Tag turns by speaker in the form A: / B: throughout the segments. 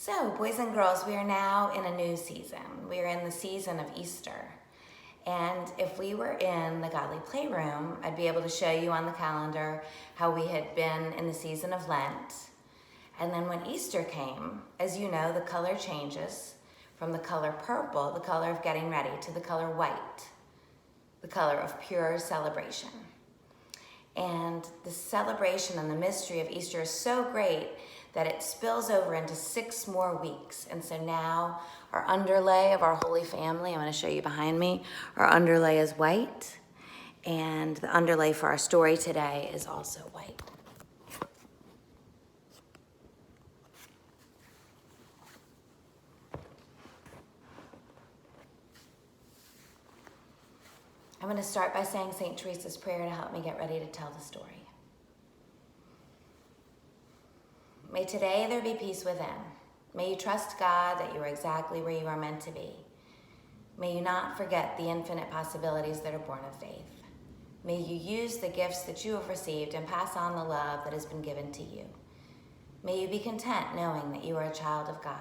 A: So, boys and girls, we are now in a new season. We are in the season of Easter. And if we were in the Godly Playroom, I'd be able to show you on the calendar how we had been in the season of Lent. And then when Easter came, as you know, the color changes from the color purple, the color of getting ready, to the color white, the color of pure celebration. And the celebration and the mystery of Easter is so great that it spills over into 6 more weeks. And so now our underlay of our Holy Family, I'm going to show you behind me, our underlay is white, and the underlay for our story today is also white. I'm going to start by saying St. Teresa's prayer to help me get ready to tell the story. May today there be peace within. May you trust God that you are exactly where you are meant to be. May you not forget the infinite possibilities that are born of faith. May you use the gifts that you have received and pass on the love that has been given to you. May you be content knowing that you are a child of God.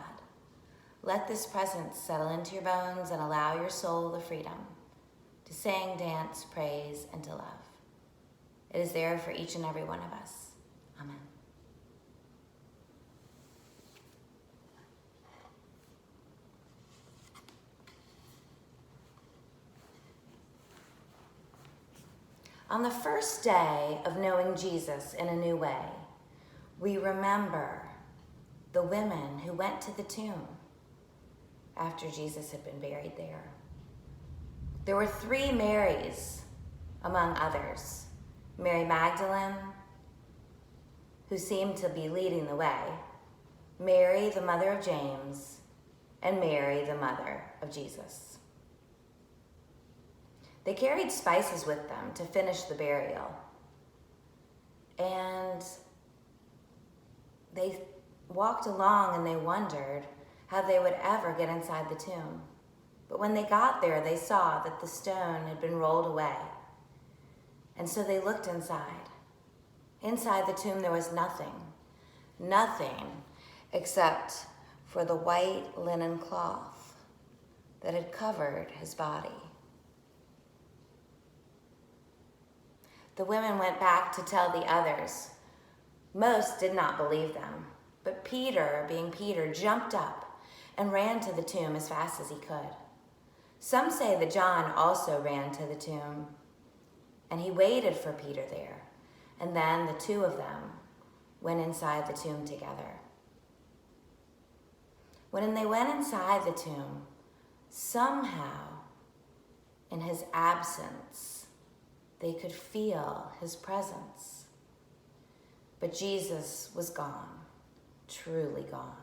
A: Let this presence settle into your bones and allow your soul the freedom to sing, dance, praise, and to love. It is there for each and every one of us. Amen. On the first day of knowing Jesus in a new way, we remember the women who went to the tomb after Jesus had been buried there. There were 3 Marys, among others. Mary Magdalene, who seemed to be leading the way, Mary, the mother of James, and Mary, the mother of Jesus. They carried spices with them to finish the burial. And they walked along and they wondered how they would ever get inside the tomb. But when they got there, they saw that the stone had been rolled away. And so they looked inside. Inside the tomb, there was nothing except for the white linen cloth that had covered his body. The women went back to tell the others. Most did not believe them, but Peter, being Peter, jumped up and ran to the tomb as fast as he could. Some say that John also ran to the tomb, and he waited for Peter there, and then the 2 of them went inside the tomb together. When they went inside the tomb, somehow, in his absence, they could feel his presence. But Jesus was gone, truly gone.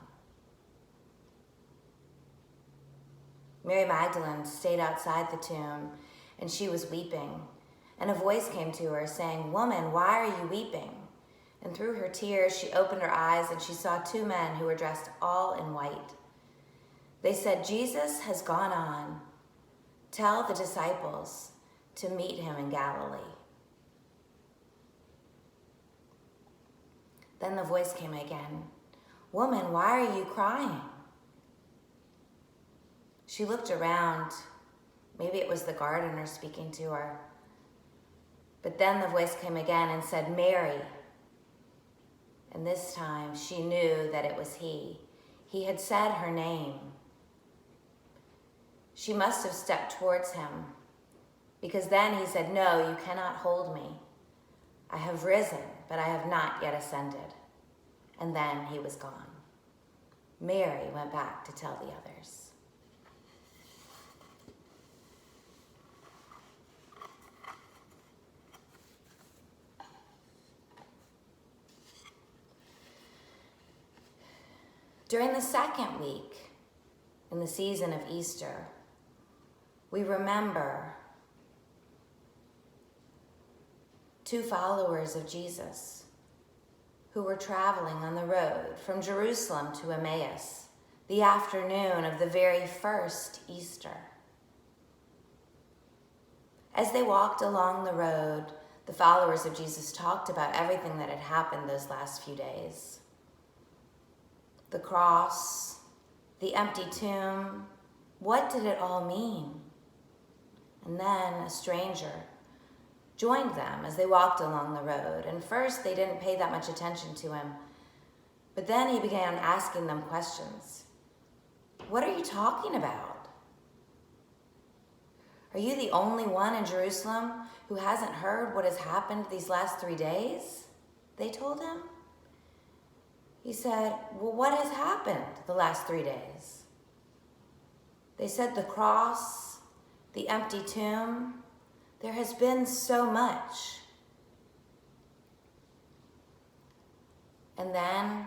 A: Mary Magdalene stayed outside the tomb, and she was weeping. And a voice came to her saying, "Woman, why are you weeping?" And through her tears, she opened her eyes, and she saw 2 men who were dressed all in white. They said, "Jesus has gone on. Tell the disciples to meet him in Galilee." Then the voice came again, "Woman, why are you crying?" She looked around. Maybe it was the gardener speaking to her. But then the voice came again and said, "Mary." And this time she knew that it was he. He had said her name. She must have stepped towards him, because then he said, "No, you cannot hold me. I have risen, but I have not yet ascended." And then he was gone. Mary went back to tell the others. During the 2nd week in the season of Easter, we remember 2 followers of Jesus who were traveling on the road from Jerusalem to Emmaus, the afternoon of the very first Easter. As they walked along the road, the followers of Jesus talked about everything that had happened those last few days. The cross, the empty tomb. What did it all mean? And then a stranger joined them as they walked along the road. And first, they didn't pay that much attention to him. But then he began asking them questions. What are you talking about? Are you the only one in Jerusalem who hasn't heard what has happened these last 3 days? They told him. He said, well, what has happened the last 3 days? They said, the cross, the empty tomb. There has been so much. And then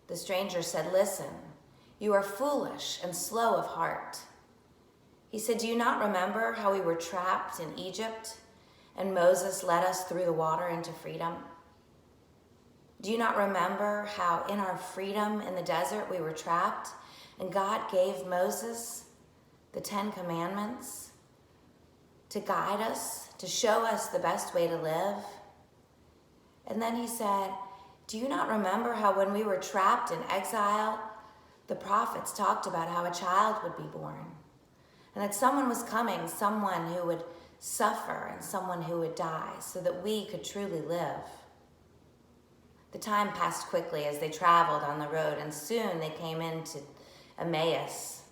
A: the stranger said, listen, you are foolish and slow of heart. He said, do you not remember how we were trapped in Egypt and Moses led us through the water into freedom? Do you not remember how in our freedom in the desert we were trapped and God gave Moses the 10 Commandments to guide us, to show us the best way to live? And then he said, do you not remember how when we were trapped in exile, the prophets talked about how a child would be born and that someone was coming, someone who would suffer and someone who would die so that we could truly live? The time passed quickly as they traveled on the road, and soon they came into Emmaus.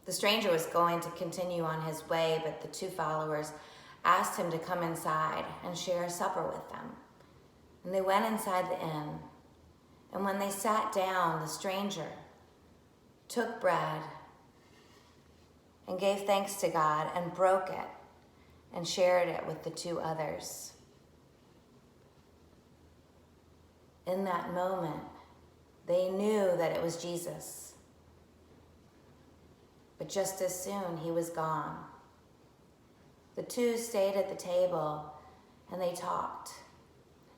A: The stranger was going to continue on his way, but the 2 followers asked him to come inside and share supper with them. And they went inside the inn. And when they sat down, the stranger took bread and gave thanks to God and broke it and shared it with the 2 others. In that moment, they knew that it was Jesus. But just as soon, he was gone. The 2 stayed at the table and they talked.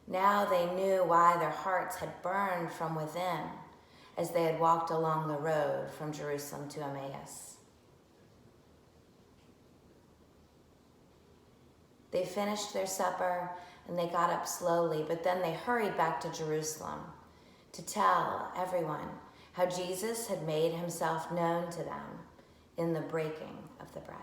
A: Now they knew why their hearts had burned from within as they had walked along the road from Jerusalem to Emmaus. They finished their supper and they got up slowly, but then they hurried back to Jerusalem to tell everyone how Jesus had made himself known to them in the breaking of the bread.